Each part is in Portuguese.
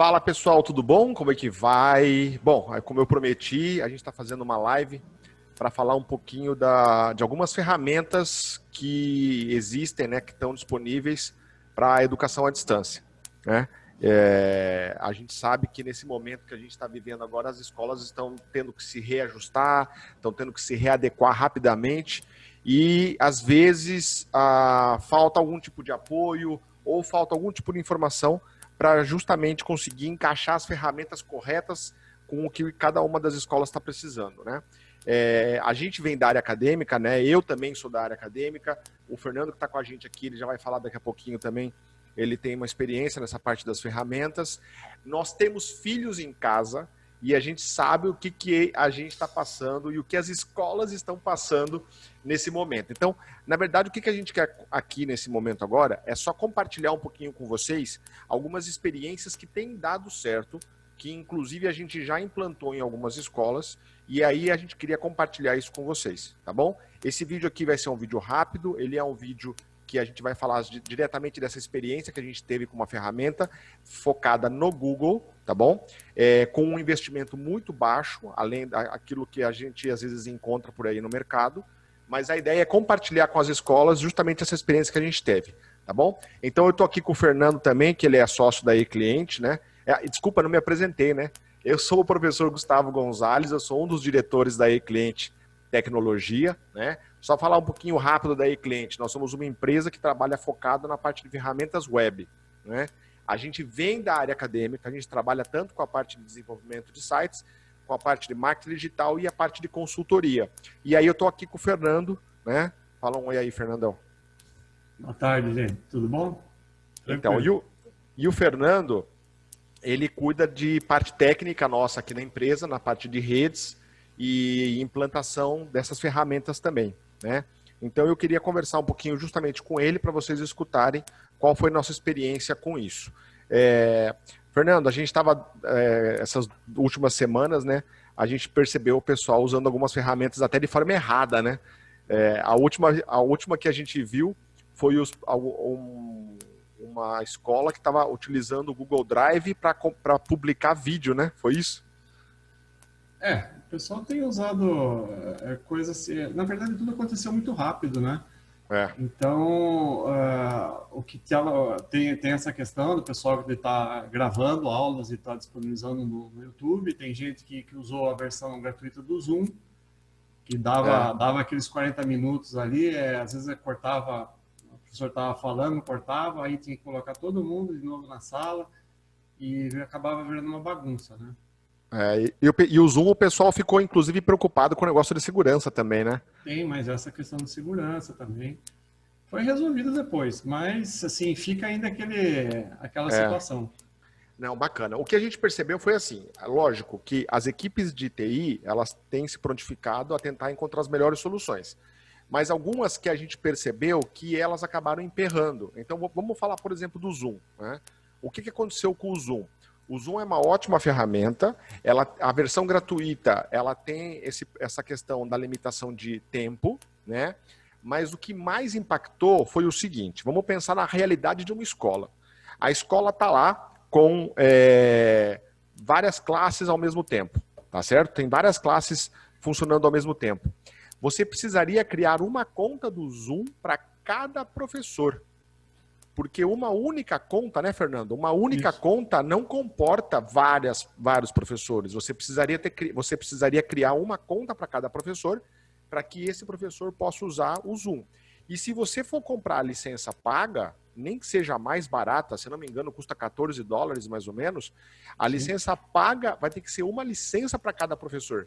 Fala pessoal, tudo bom? Como é que vai? Bom, como eu prometi, a gente está fazendo uma live para falar um pouquinho de algumas ferramentas que existem, né, que estão disponíveis para a educação à distância, né? A gente sabe que nesse momento que a gente está vivendo agora, as escolas estão tendo que se reajustar, estão tendo que se readequar rapidamente e às vezes falta algum tipo de apoio ou falta algum tipo de informação para justamente conseguir encaixar as ferramentas corretas com o que cada uma das escolas está precisando, né? A gente vem da área acadêmica, né? Eu também sou da área acadêmica. O Fernando que está com a gente aqui, ele já vai falar daqui a pouquinho também. Ele tem uma experiência nessa parte das ferramentas. Nós temos filhos em casa e a gente sabe o que a gente está passando e o que as escolas estão passando nesse momento. Então, na verdade, o que a gente quer aqui nesse momento agora é só compartilhar um pouquinho com vocês algumas experiências que têm dado certo, que inclusive a gente já implantou em algumas escolas, e aí a gente queria compartilhar isso com vocês, tá bom? Esse vídeo aqui vai ser um vídeo rápido, ele é um vídeo que a gente vai falar diretamente dessa experiência que a gente teve com uma ferramenta focada no Google, tá bom? Com um investimento muito baixo, além daquilo que a gente às vezes encontra por aí no mercado, mas a ideia é compartilhar com as escolas justamente essa experiência que a gente teve, tá bom? Então eu tô aqui com o Fernando também, que ele é sócio da E-Cliente, né? Desculpa, não me apresentei, né? Eu sou o professor Gustavo Gonzalez, eu sou um dos diretores da E-Cliente Tecnologia, né? Só falar um pouquinho rápido da E-Cliente. Nós somos uma empresa que trabalha focada na parte de ferramentas web, né? A gente vem da área acadêmica, a gente trabalha tanto com a parte de desenvolvimento de sites, com a parte de marketing digital e a parte de consultoria. E aí eu estou aqui com o Fernando, né? Fala um oi aí, Fernandão. Boa tarde, gente. Tudo bom? Então, e o Fernando, ele cuida de parte técnica nossa aqui na empresa, na parte de redes e implantação dessas ferramentas também, né? Então eu queria conversar um pouquinho justamente com ele para vocês escutarem qual foi a nossa experiência com isso. Fernando, a gente estava, essas últimas semanas, né, a gente percebeu o pessoal usando algumas ferramentas até de forma errada, né? A última que a gente viu foi uma escola que estava utilizando o Google Drive para publicar vídeo, né? Foi isso? O pessoal tem usado coisas assim. Na verdade, tudo aconteceu muito rápido, né? Então, o que tem essa questão do pessoal que está gravando aulas e está disponibilizando no YouTube. Tem gente que usou a versão gratuita do Zoom, que dava aqueles 40 minutos ali, às vezes cortava, o professor estava falando, cortava, aí tinha que colocar todo mundo de novo na sala e acabava virando uma bagunça, né? E o Zoom, o pessoal ficou inclusive preocupado com o negócio de segurança também, né? Tem, mas essa questão de segurança também foi resolvida depois, mas assim, fica ainda aquela situação. Não, bacana. O que a gente percebeu foi assim, lógico que as equipes de TI, elas têm se prontificado a tentar encontrar as melhores soluções. Mas algumas que a gente percebeu que elas acabaram emperrando. Então, vamos falar, por exemplo, do Zoom, né? O que aconteceu com o Zoom? O Zoom é uma ótima ferramenta, a versão gratuita, ela tem essa questão da limitação de tempo, né? Mas o que mais impactou foi o seguinte, vamos pensar na realidade de uma escola. A escola está lá com várias classes ao mesmo tempo, tá certo? Tem várias classes funcionando ao mesmo tempo. Você precisaria criar uma conta do Zoom para cada professor. Porque uma única conta, né, Fernando? Uma única conta não comporta vários professores. Você precisaria criar uma conta para cada professor para que esse professor possa usar o Zoom. E se você for comprar a licença paga, nem que seja mais barata, se não me engano, custa $14 mais ou menos, a licença paga vai ter que ser uma licença para cada professor.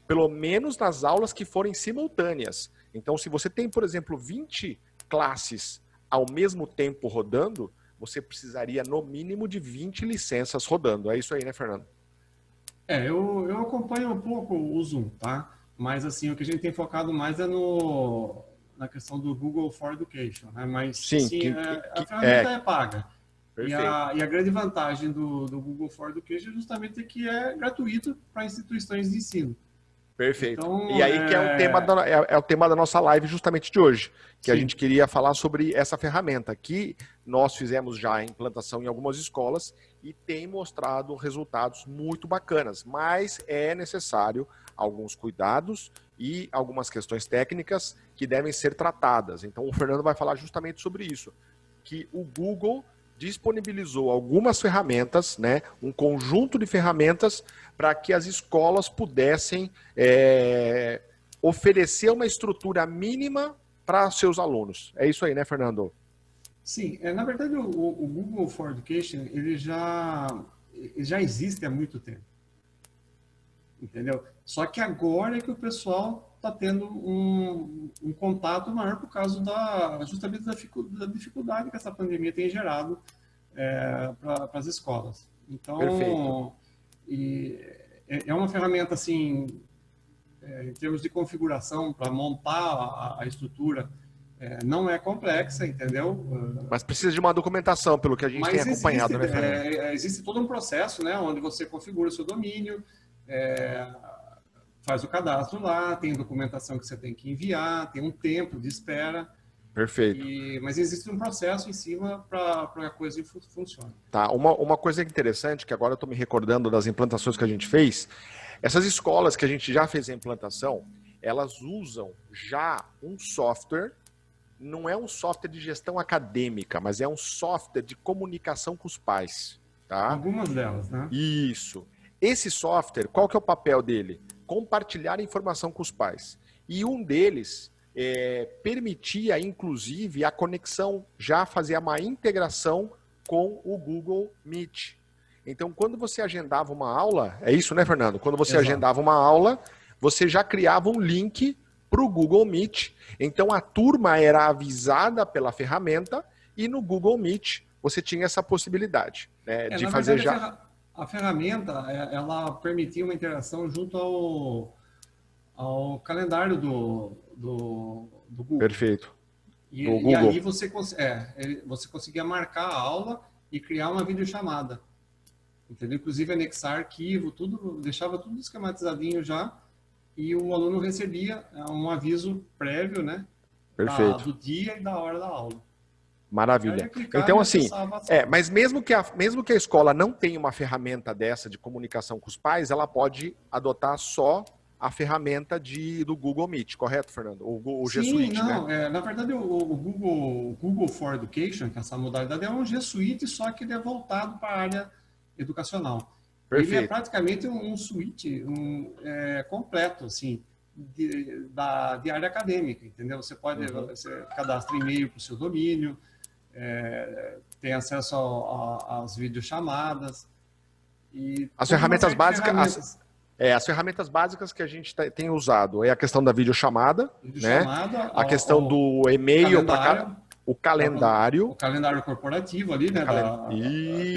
Pelo menos nas aulas que forem simultâneas. Então, se você tem, por exemplo, 20 classes ao mesmo tempo rodando, você precisaria no mínimo de 20 licenças rodando. É isso aí, né, Fernando? Eu acompanho um pouco o Zoom, tá? Mas assim, o que a gente tem focado mais é na questão do Google for Education, né? Mas sim, assim, a ferramenta é paga. E a grande vantagem do Google for Education é justamente que é gratuito para instituições de ensino. Perfeito. Então, E aí que é o tema da nossa live justamente de hoje, que a gente queria falar sobre essa ferramenta que nós fizemos já a implantação em algumas escolas e tem mostrado resultados muito bacanas, mas é necessário alguns cuidados e algumas questões técnicas que devem ser tratadas. Então o Fernando vai falar justamente sobre isso, que o Google disponibilizou algumas ferramentas, né, um conjunto de ferramentas para que as escolas pudessem oferecer uma estrutura mínima para seus alunos. É isso aí, né, Fernando? Sim, na verdade o Google for Education ele já existe há muito tempo, entendeu? Só que agora é que o pessoal está tendo um contato maior por causa justamente da dificuldade que essa pandemia tem gerado para as escolas. Então, Perfeito. É uma ferramenta assim, em termos de configuração para montar a estrutura, não é complexa, entendeu? Mas precisa de uma documentação, pelo que a gente tem acompanhado, né, Fernando? Existe todo um processo, né, onde você configura o seu domínio, faz o cadastro lá, tem documentação que você tem que enviar, tem um tempo de espera. Perfeito. Mas existe um processo em cima para a coisa funcionar. Tá, uma coisa interessante, que agora eu estou me recordando das implantações que a gente fez, essas escolas que a gente já fez a implantação, elas usam já um software, não é um software de gestão acadêmica, mas é um software de comunicação com os pais. Tá? Algumas delas, né? Isso. Esse software, qual que é o papel dele? Compartilhar informação com os pais. E um deles permitia, inclusive, a conexão, já fazer uma integração com o Google Meet. Então, quando você agendava uma aula, é isso, né, Fernando? Quando você agendava uma aula, você já criava um link para o Google Meet. Então, a turma era avisada pela ferramenta e no Google Meet você tinha essa possibilidade, né, de fazer verdade, a ferramenta, ela permitia uma interação junto ao calendário do Google. Perfeito. E ali você conseguia marcar a aula e criar uma videochamada. Entendeu? Inclusive anexar arquivo, deixava tudo esquematizadinho já, e o aluno recebia um aviso prévio, né? Perfeito. Do dia e da hora da aula. Maravilha. Então, assim, mas mesmo que a escola não tenha uma ferramenta dessa de comunicação com os pais, ela pode adotar só a ferramenta do Google Meet, correto, Fernando? O G Suite, não, né? Na verdade, o Google for Education, que essa modalidade é um G Suite, só que ele é voltado para a área educacional. Perfeito. Ele é praticamente um suíte completo, assim, de área acadêmica, entendeu? Você pode, você cadastra e-mail para o seu domínio, tem acesso às videochamadas. As ferramentas básicas... as ferramentas básicas que a gente tem usado é a questão da videochamada, né? A questão do e-mail para o calendário. O calendário corporativo ali, né?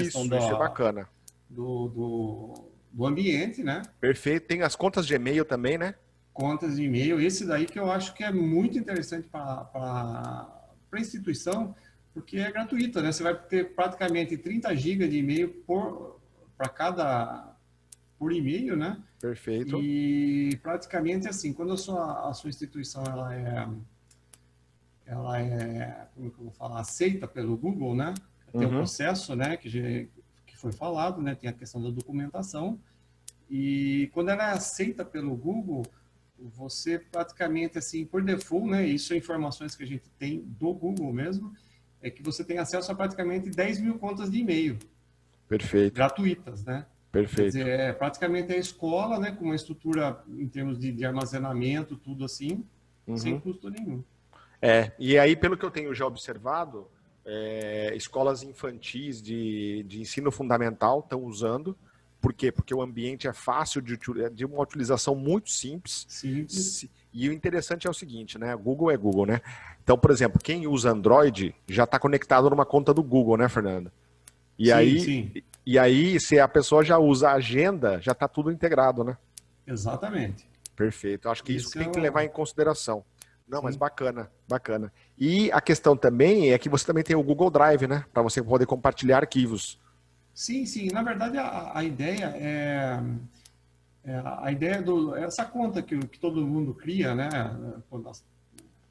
Isso é bacana. Do ambiente, né? Perfeito. Tem as contas de e-mail também, né? Contas de e-mail. Esse daí que eu acho que é muito interessante para a instituição, porque é gratuito, né? Você vai ter praticamente 30 GB de e-mail por e-mail, né? Perfeito. E praticamente assim, quando a sua instituição ela é, como que eu vou falar, aceita pelo Google, né? Tem um processo, né? Que foi falado, né? Tem a questão da documentação. E quando ela é aceita pelo Google, você praticamente assim, por default, né? Isso é informações que a gente tem do Google mesmo, é que você tem acesso a praticamente 10 mil contas de e-mail. Perfeito. Gratuitas, né? Perfeito. Quer dizer, praticamente a escola, né, com uma estrutura em termos de armazenamento, tudo assim, sem custo nenhum. E aí, pelo que eu tenho já observado, escolas infantis de ensino fundamental estão usando. Por quê? Porque o ambiente é fácil de uma utilização muito simples. Simples. E o interessante é o seguinte, né? Google é Google, né? Então, por exemplo, quem usa Android já está conectado numa conta do Google, né, Fernanda? E aí, se a pessoa já usa a agenda, já está tudo integrado, né? Exatamente. Perfeito. Eu acho que isso tem que levar em consideração. Não, mas bacana, bacana. E a questão também é que você também tem o Google Drive, né? Para você poder compartilhar arquivos. Sim. Na verdade, a ideia A ideia essa conta que todo mundo cria, né? Quando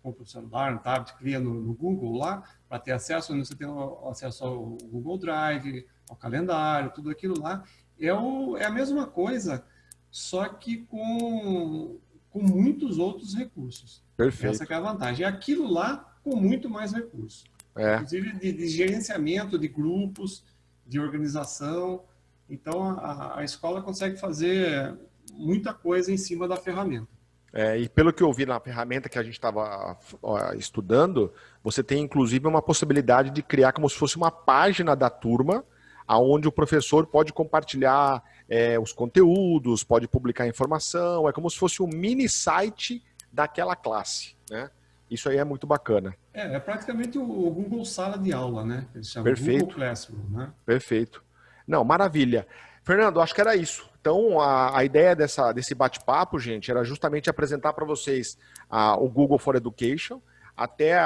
compra o celular, um tablet, cria no Google lá, para ter acesso, você tem acesso ao Google Drive, ao calendário, tudo aquilo lá. É a mesma coisa, só que com muitos outros recursos. Perfeito. Essa que é a vantagem. É aquilo lá com muito mais recursos. Inclusive de gerenciamento de grupos, de organização. Então, a escola consegue fazer muita coisa em cima da ferramenta. E pelo que eu vi na ferramenta que a gente estava estudando, você tem inclusive uma possibilidade de criar como se fosse uma página da turma, onde o professor pode compartilhar os conteúdos, pode publicar informação, é como se fosse um mini site daquela classe, né? Isso aí é muito bacana. É praticamente o Google Sala de Aula, né? Eles chamam Perfeito. Google Classroom, né? Perfeito. Não, maravilha. Fernando, acho que era isso. Então, a ideia desse bate-papo, gente, era justamente apresentar para vocês o Google for Education, até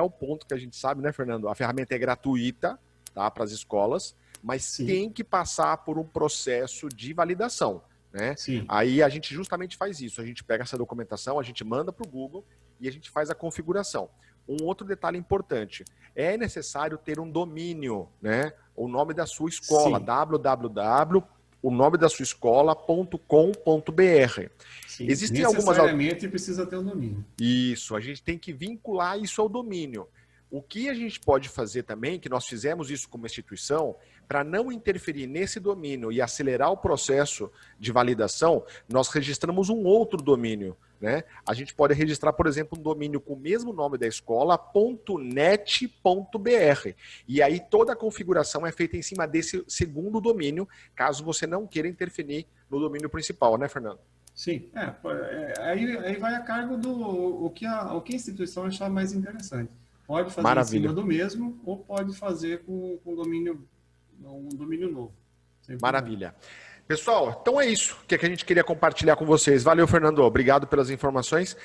o ponto que a gente sabe, né, Fernando? A ferramenta é gratuita, tá, para as escolas, mas Sim. tem que passar por um processo de validação, né? Sim. Aí a gente justamente faz isso. A gente pega essa documentação, a gente manda para o Google e a gente faz a configuração. Um outro detalhe importante, é necessário ter um domínio, né? O nome da sua escola, www.onomedasuaescola.com.br. Existem necessariamente precisa ter um domínio. Isso, a gente tem que vincular isso ao domínio. O que a gente pode fazer também, que nós fizemos isso como instituição, para não interferir nesse domínio e acelerar o processo de validação, nós registramos um outro domínio, né? A gente pode registrar, por exemplo, um domínio com o mesmo nome da escola, .net.br. E aí toda a configuração é feita em cima desse segundo domínio, caso você não queira interferir no domínio principal, né, Fernando? Sim, aí vai a cargo do que a instituição achar mais interessante. Pode fazer Maravilha. em cima do mesmo ou pode fazer com um domínio novo. Maravilha. Pessoal, então é isso que a gente queria compartilhar com vocês. Valeu, Fernando. Obrigado pelas informações.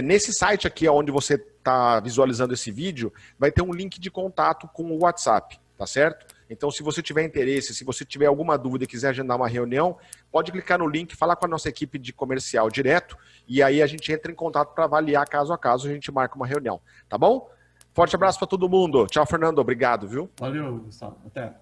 Nesse site aqui, onde você está visualizando esse vídeo, vai ter um link de contato com o WhatsApp, tá certo? Então, se você tiver interesse, se você tiver alguma dúvida e quiser agendar uma reunião, pode clicar no link, falar com a nossa equipe de comercial direto, e aí a gente entra em contato para avaliar caso a caso, a gente marca uma reunião, tá bom? Forte abraço para todo mundo. Tchau, Fernando. Obrigado, viu? Valeu, Gustavo. Até.